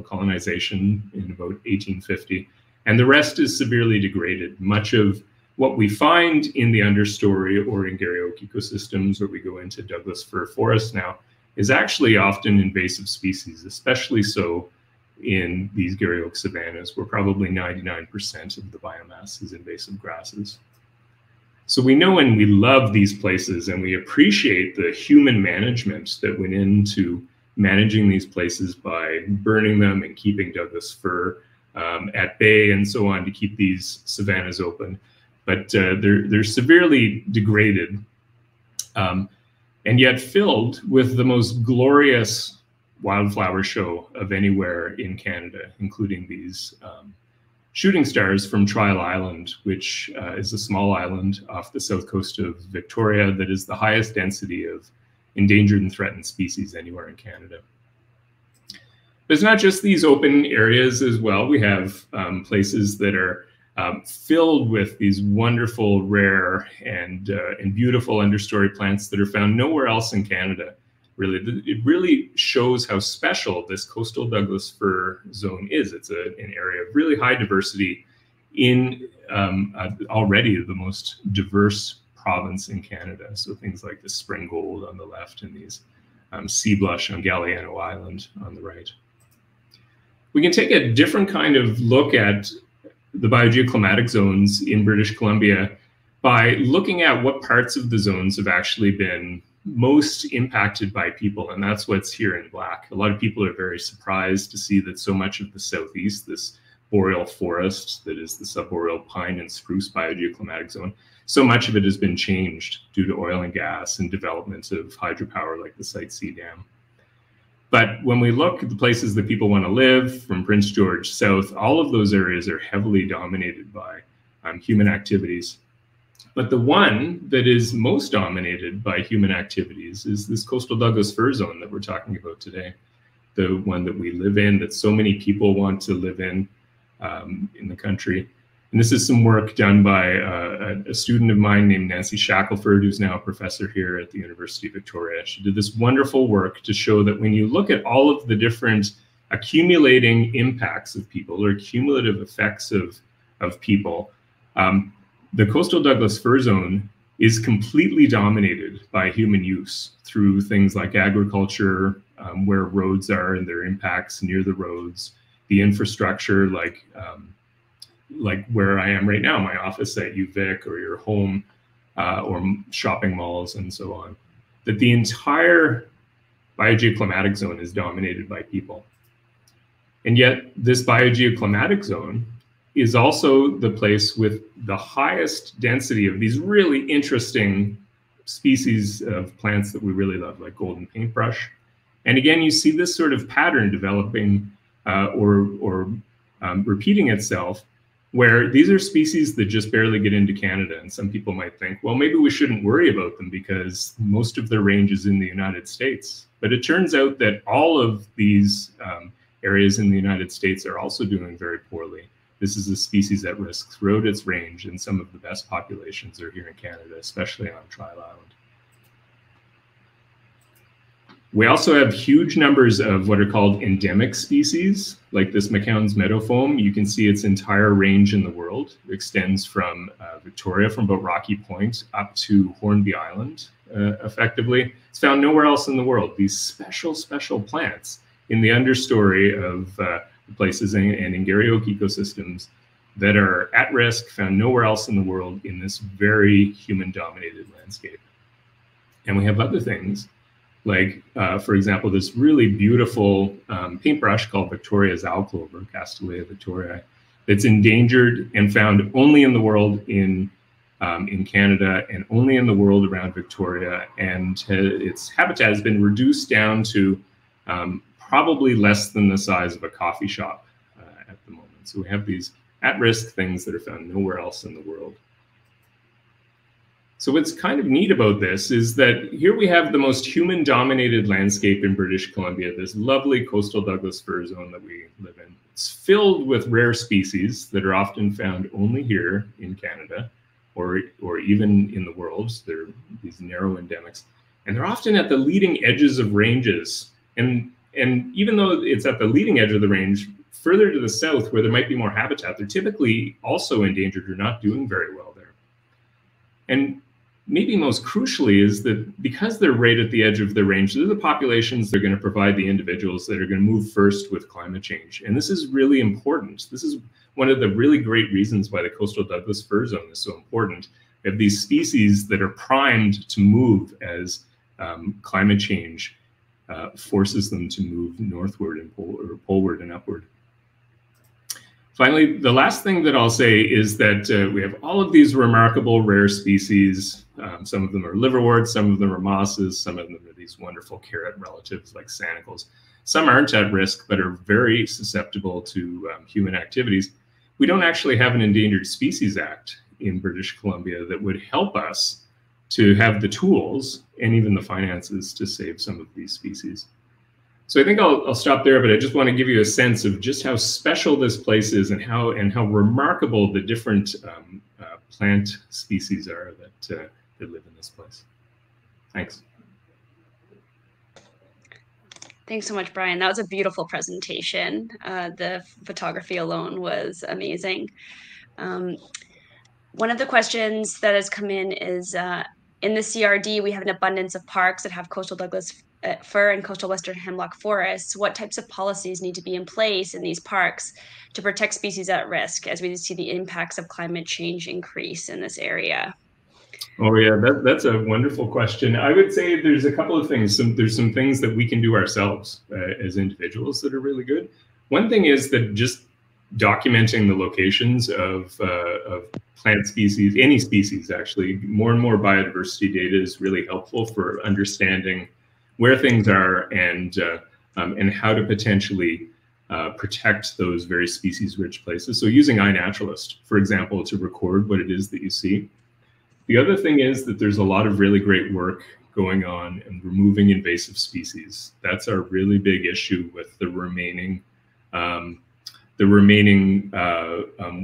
colonization in about 1850. And the rest is severely degraded. Much of what we find in the understory or in Garry oak ecosystems, or we go into Douglas fir forests now, is actually often invasive species, especially so in these Garry oak savannas, where probably 99% of the biomass is invasive grasses. So we know and we love these places, and we appreciate the human management that went into managing these places by burning them and keeping Douglas fir at bay and so on to keep these savannas open. But they're severely degraded and yet filled with the most glorious wildflower show of anywhere in Canada, including these shooting stars from Trial Island, which is a small island off the south coast of Victoria that is the highest density of endangered and threatened species anywhere in Canada. But it's not just these open areas as well. We have places that are filled with these wonderful, rare, and beautiful understory plants that are found nowhere else in Canada. Really, it really shows how special this coastal Douglas fir zone is. It's an area of really high diversity in already the most diverse province in Canada. So things like the spring gold on the left and these sea blush on Galiano Island on the right. We can take a different kind of look at the biogeoclimatic zones in British Columbia by looking at what parts of the zones have actually been most impacted by people, and that's what's here in black. A lot of people are very surprised to see that so much of the southeast, this boreal forest that is the subboreal pine and spruce biogeoclimatic zone, so much of it has been changed due to oil and gas and development of hydropower like the Site C Dam. But when we look at the places that people want to live, from Prince George south, all of those areas are heavily dominated by human activities. But the one that is most dominated by human activities is this coastal Douglas fir zone that we're talking about today, the one that we live in, that so many people want to live in the country. And this is some work done by a student of mine named Nancy Shackelford, who's now a professor here at the University of Victoria. She did this wonderful work to show that when you look at all of the different accumulating impacts of people, or cumulative effects of people, the coastal Douglas fir zone is completely dominated by human use through things like agriculture, where roads are and their impacts near the roads, the infrastructure like where I am right now, my office at UVic, or your home, or shopping malls and so on, that the entire biogeoclimatic zone is dominated by people. And yet this biogeoclimatic zone is also the place with the highest density of these really interesting species of plants that we really love, like golden paintbrush. And again, you see this sort of pattern developing or repeating itself, where these are species that just barely get into Canada. And some people might think, well, maybe we shouldn't worry about them because most of their range is in the United States. But it turns out that all of these areas in the United States are also doing very poorly. This is a species at risk throughout its range, and some of the best populations are here in Canada, especially on Trial Island. We also have huge numbers of what are called endemic species, like this McCown's meadow foam. You can see its entire range in the world. It extends from Victoria, from about Rocky Point up to Hornby Island, effectively. It's found nowhere else in the world. These special plants in the understory of places and in Garry Oak ecosystems that are at risk, found nowhere else in the world in this very human-dominated landscape. And we have other things, like, for example, this really beautiful paintbrush called Victoria's owl clover, Castanea victoriae, that's endangered and found only in the world in Canada and only in the world around Victoria. And its habitat has been reduced down to probably less than the size of a coffee shop at the moment. So we have these at-risk things that are found nowhere else in the world. So what's kind of neat about this is that here we have the most human-dominated landscape in British Columbia, this lovely coastal Douglas fir zone that we live in. It's filled with rare species that are often found only here in Canada, or even in the world. They're these narrow endemics. And they're often at the leading edges of ranges. And even though it's at the leading edge of the range, further to the south where there might be more habitat, they're typically also endangered or not doing very well there. And maybe most crucially is that because they're right at the edge of the range, they're the populations that are going to provide the individuals that are going to move first with climate change. And this is really important. This is one of the really great reasons why the coastal Douglas fir zone is so important. We have these species that are primed to move as climate change forces them to move northward and poleward and upward. Finally, the last thing that I'll say is that we have all of these remarkable rare species. Some of them are liverworts, some of them are mosses, some of them are these wonderful carrot relatives like sanicles. Some aren't at risk, but are very susceptible to human activities. We don't actually have an Endangered Species Act in British Columbia that would help us to have the tools and even the finances to save some of these species. So I think I'll stop there, but I just want to give you a sense of just how special this place is and how remarkable the different plant species are that live in this place. Thanks. Thanks so much, Brian. That was a beautiful presentation. The photography alone was amazing. One of the questions that has come in is, in the CRD, we have an abundance of parks that have coastal Douglas fir and coastal western hemlock forests. What types of policies need to be in place in these parks to protect species at risk as we see the impacts of climate change increase in this area? Oh yeah, that's a wonderful question. I would say there's a couple of things. There's some things that we can do ourselves as individuals that are really good. One thing is that just documenting the locations of plant species, any species actually, more and more biodiversity data is really helpful for understanding where things are and how to potentially protect those very species-rich places. So using iNaturalist, for example, to record what it is that you see. The other thing is that there's a lot of really great work going on in removing invasive species. That's our really big issue with the remaining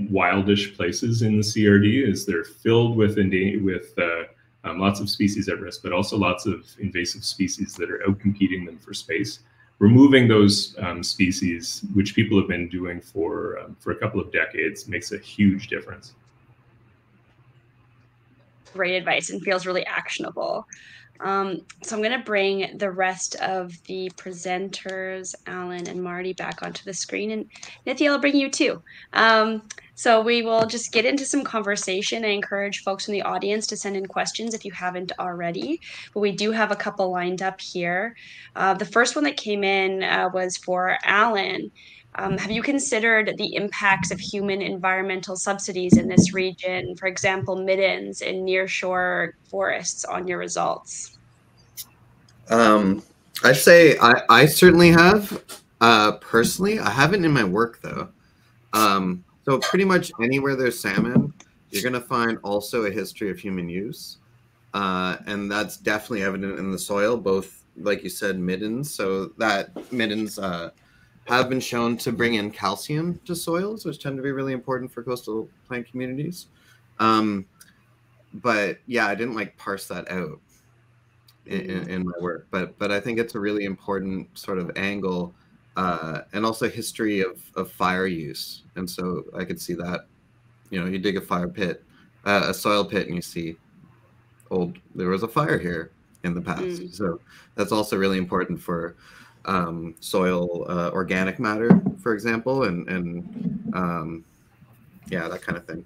wildish places in the CRD. Is they're filled with lots of species at risk, but also lots of invasive species that are outcompeting them for space. Removing those species, which people have been doing for a couple of decades, makes a huge difference. great advice and feels really actionable. So I'm going to bring the rest of the presenters, Alan and Marty, back onto the screen. And Nithya, I'll bring you too. So we will just get into some conversation. I encourage folks in the audience to send in questions if you haven't already. But we do have a couple lined up here. The first one that came in was for Alan. Have you considered the impacts of human environmental subsidies in this region, for example, middens in nearshore forests, on your results? I'd say I certainly have. Personally, I haven't in my work though. So pretty much anywhere there's salmon, you're going to find also a history of human use. And that's definitely evident in the soil, both, like you said, middens. So that middens have been shown to bring in calcium to soils, which tend to be really important for coastal plant communities. But yeah, I didn't like parse that out in my work, but I think it's a really important sort of angle, and also history of fire use. And so I could see that, you know, you dig a fire pit, a soil pit, and you see there was a fire here in the past. So that's also really important for soil organic matter, for example, and yeah, that kind of thing.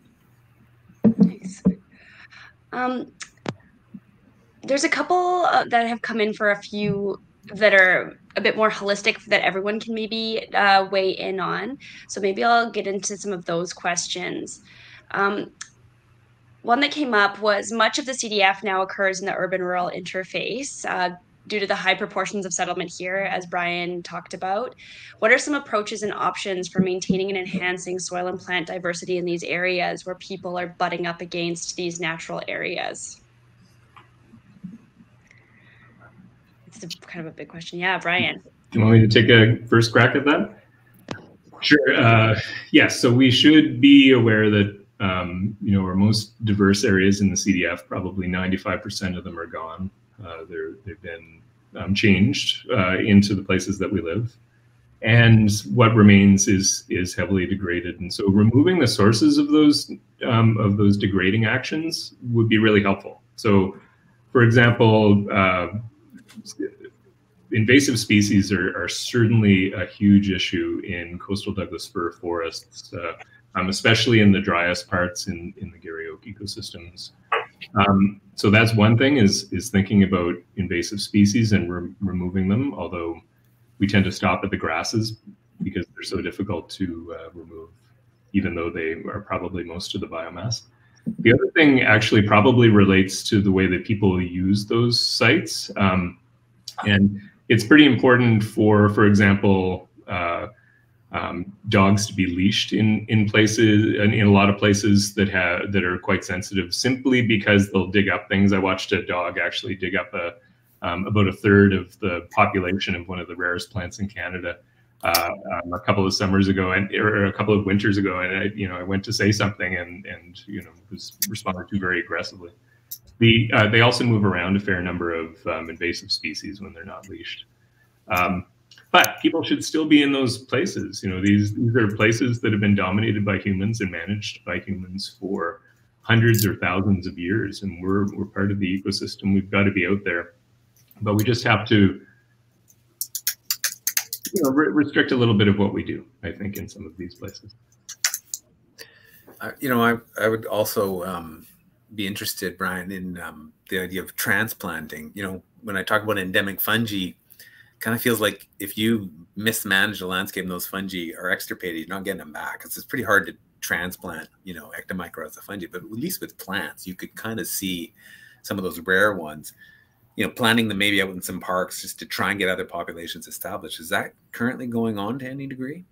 Nice. There's a couple that have come in for a few that are a bit more holistic that everyone can maybe weigh in on. So maybe I'll get into some of those questions. One that came up was much of the CDF now occurs in the urban-rural interface due to the high proportions of settlement here, as Brian talked about. What are some approaches and options for maintaining and enhancing soil and plant diversity in these areas where people are butting up against these natural areas? It's kind of a big question. Yeah, Brian. Do you want me to take a first crack at that? Sure. Yes. So we should be aware that you know, our most diverse areas in the CDF, probably 95% of them are gone. They've been changed into the places that we live, and what remains is heavily degraded. And so, removing the sources of those degrading actions would be really helpful. So, for example, invasive species are certainly a huge issue in coastal Douglas fir forests, especially in the driest parts in the Garry Oak ecosystems. So that's one thing, is thinking about invasive species and removing them, although we tend to stop at the grasses because they're so difficult to remove, even though they are probably most of the biomass. The other thing actually probably relates to the way that people use those sites. And it's pretty important for example, dogs to be leashed in places, and in a lot of places that are quite sensitive, simply because they'll dig up things. I watched a dog actually dig up about a third of the population of one of the rarest plants in Canada a couple of summers ago, or a couple of winters ago, and I went to say something, and was responded to very aggressively. They also move around a fair number of invasive species when they're not leashed. But people should still be in those places. You know, these are places that have been dominated by humans and managed by humans for hundreds or thousands of years, and we're part of the ecosystem. We've got to be out there, but we just have to, restrict a little bit of what we do, I think, in some of these places. I would also be interested, Brian, in the idea of transplanting. When I talk about endemic fungi, kind of feels like if you mismanage the landscape and those fungi are extirpated, you're not getting them back. It's pretty hard to transplant, Ectomycorrhizal fungi, but at least with plants, you could kind of see some of those rare ones, planting them maybe out in some parks just to try and get other populations established. Is that currently going on to any degree?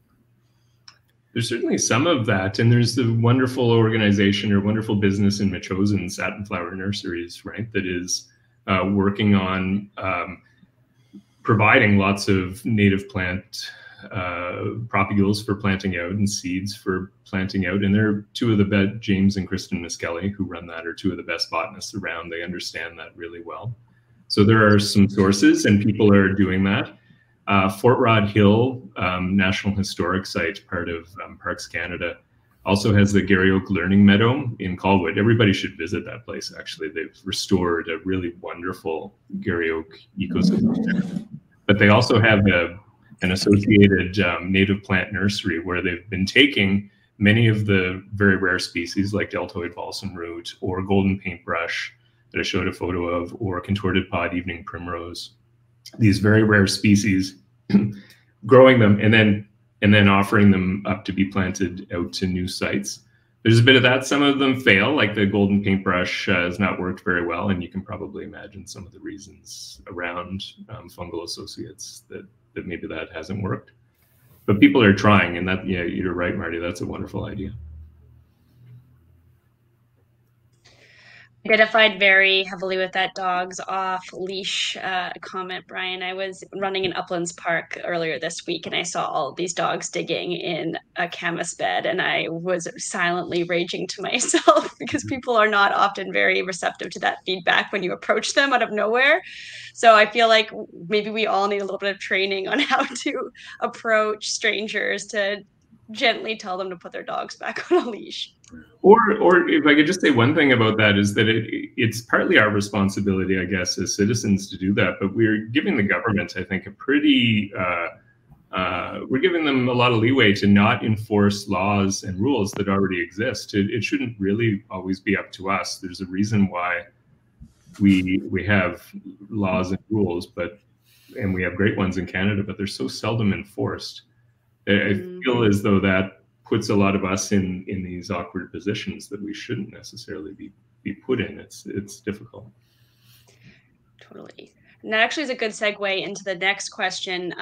There's certainly some of that, and there's the wonderful organization or wonderful business in Metchosin, Satin Flower Nurseries, right, that is working on providing lots of native plant propagules for planting out and seeds for planting out. And they're two of the best, James and Kristen Miskelly, who run that, are two of the best botanists around. They understand that really well. So there are some sources, and people are doing that. Fort Rod Hill National Historic Site, part of Parks Canada, Also has the Garry Oak Learning Meadow in Colwood. Everybody should visit that place, actually. They've restored a really wonderful Garry Oak ecosystem. But they also have an associated native plant nursery where they've been taking many of the very rare species like deltoid balsam root or golden paintbrush that I showed a photo of, or contorted pod evening primrose, these very rare species, growing them and then offering them up to be planted out to new sites. There's a bit of that. Some of them fail, like the golden paintbrush has not worked very well, and you can probably imagine some of the reasons around fungal associates that maybe that hasn't worked. But people are trying, and that, yeah, you're right, Marty, that's a wonderful idea. Identified very heavily with that dogs off leash comment, Brian. I was running in Uplands Park earlier this week and I saw all of these dogs digging in a camas bed, and I was silently raging to myself because people are not often very receptive to that feedback when you approach them out of nowhere. So I feel like maybe we all need a little bit of training on how to approach strangers to gently tell them to put their dogs back on a leash. Or if I could just say one thing about that is that it's partly our responsibility, I guess, as citizens to do that. But we're giving the government, I think, a pretty, we're giving them a lot of leeway to not enforce laws and rules that already exist. It shouldn't really always be up to us. There's a reason why we have laws and rules, and we have great ones in Canada, but they're so seldom enforced. I feel as though that puts a lot of us in these awkward positions that we shouldn't necessarily be put in. It's difficult. Totally. And that actually is a good segue into the next question,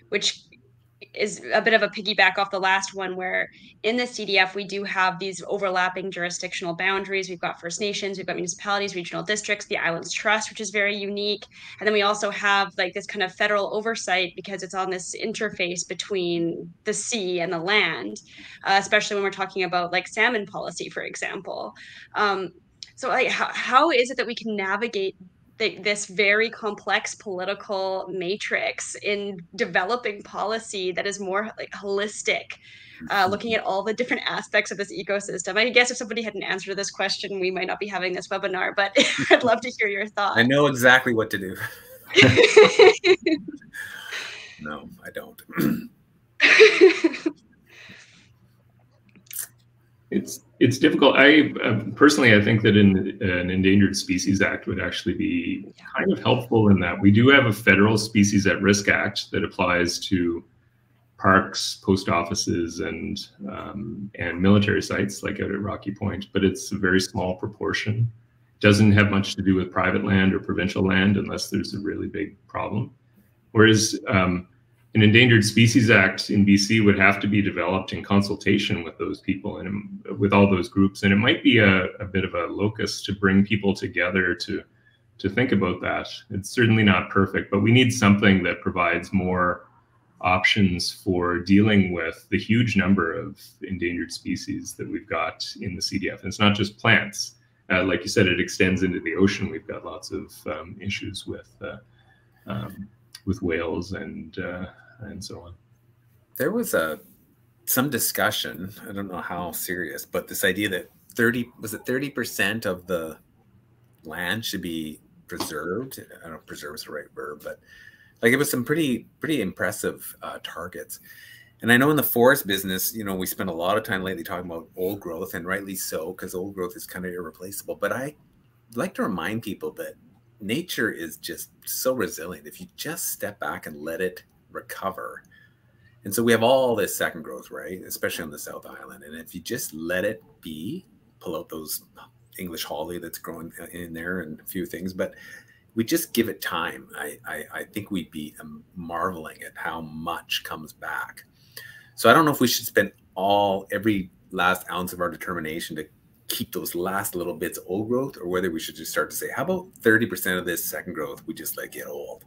which is a bit of a piggyback off the last one, where in the CDF, we do have these overlapping jurisdictional boundaries. We've got First Nations, we've got municipalities, regional districts, the Islands Trust, which is very unique. And then we also have like this kind of federal oversight because it's on this interface between the sea and the land, especially when we're talking about like salmon policy, for example. So like, how is it that we can navigate this very complex political matrix in developing policy that is more like holistic, looking at all the different aspects of this ecosystem? I guess if somebody had an answer to this question, we might not be having this webinar, but I'd love to hear your thoughts. I know exactly what to do. No, I don't. It's difficult. I personally, I think that an Endangered Species Act would actually be kind of helpful in that we do have a Federal Species at Risk Act that applies to parks, post offices, and military sites like out at Rocky Point, but it's a very small proportion. Doesn't have much to do with private land or provincial land unless there's a really big problem. Whereas an Endangered Species Act in BC would have to be developed in consultation with those people and with all those groups. And it might be a bit of a locus to bring people together to think about that. It's certainly not perfect, but we need something that provides more options for dealing with the huge number of endangered species that we've got in the CDF. And it's not just plants. Like you said, it extends into the ocean. We've got lots of issues with whales and so on. There was some discussion, I don't know how serious, but this idea that 30% of the land should be preserved. I don't know if preserve is the right verb, but like it was some pretty impressive targets. And I know in the forest business, you know, we spend a lot of time lately talking about old growth, and rightly so, because old growth is kind of irreplaceable. But I like to remind people that nature is just so resilient if you just step back and let it recover. And so we have all this second growth, right? Especially on the South Island. And if you just let it be, pull out those English holly that's growing in there and a few things, but we just give it time. I think we'd be marveling at how much comes back. So I don't know if we should spend every last ounce of our determination to keep those last little bits old growth, or whether we should just start to say, how about 30% of this second growth we just let get old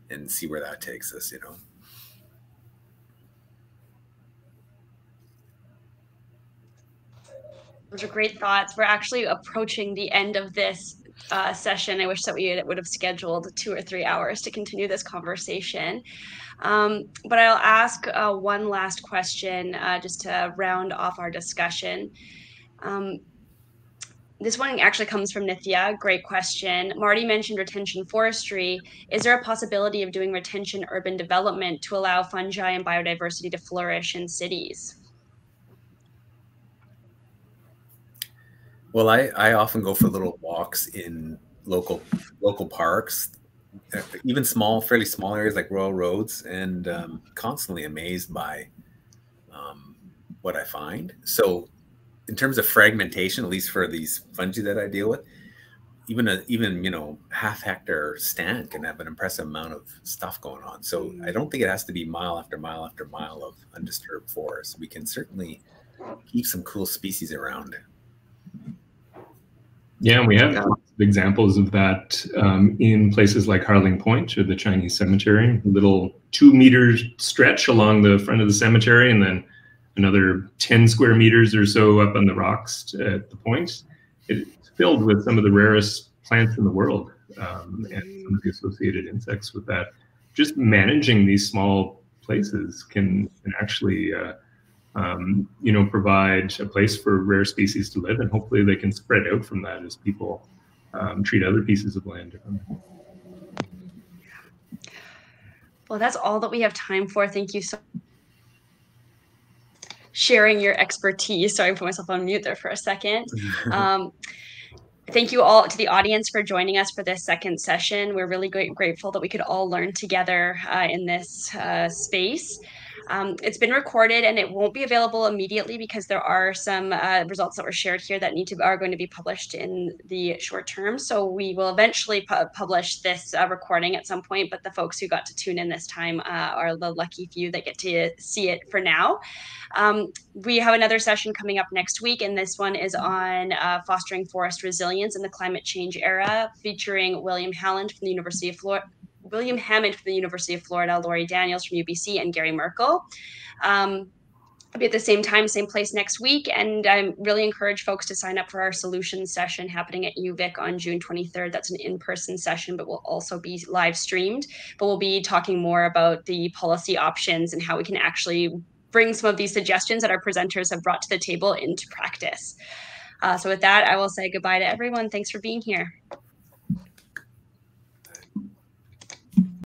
and see where that takes us, you know? Those are great thoughts. We're actually approaching the end of this session. I wish that we would have scheduled 2 or 3 hours to continue this conversation. But I'll ask one last question just to round off our discussion. This one actually comes from Nithya. Great question. Marty mentioned retention forestry. Is there a possibility of doing retention urban development to allow fungi and biodiversity to flourish in cities? Well, I often go for little walks in local parks, even fairly small areas like rural roads, and constantly amazed by what I find. So in terms of fragmentation, at least for these fungi that I deal with, even half-hectare stand can have an impressive amount of stuff going on. So I don't think it has to be mile after mile after mile of undisturbed forest. We can certainly keep some cool species around. Yeah, and we have examples of that in places like Harling Point or the Chinese cemetery, a little 2-meter stretch along the front of the cemetery, and then another 10 square meters or so up on the rocks at the point. It's filled with some of the rarest plants in the world and some of the associated insects with that. Just managing these small places can actually provide a place for rare species to live, and hopefully they can spread out from that as people treat other pieces of land differently. Well, that's all that we have time for. Thank you so much for sharing your expertise. Sorry, I put myself on mute there for a second. Thank you all to the audience for joining us for this second session. We're really grateful that we could all learn together in this space. It's been recorded and it won't be available immediately because there are some results that were shared here that are going to be published in the short term. So we will eventually publish this recording at some point, but the folks who got to tune in this time are the lucky few that get to see it for now. We have another session coming up next week, and this one is on fostering forest resilience in the climate change era, featuring William Hammond from the University of Florida, Laurie Daniels from UBC, and Gary Merkel. I'll be at the same time, same place next week, and I really encourage folks to sign up for our solutions session happening at UVic on June 23rd. That's an in-person session, but will also be live streamed. But we'll be talking more about the policy options and how we can actually bring some of these suggestions that our presenters have brought to the table into practice. So with that, I will say goodbye to everyone. Thanks for being here.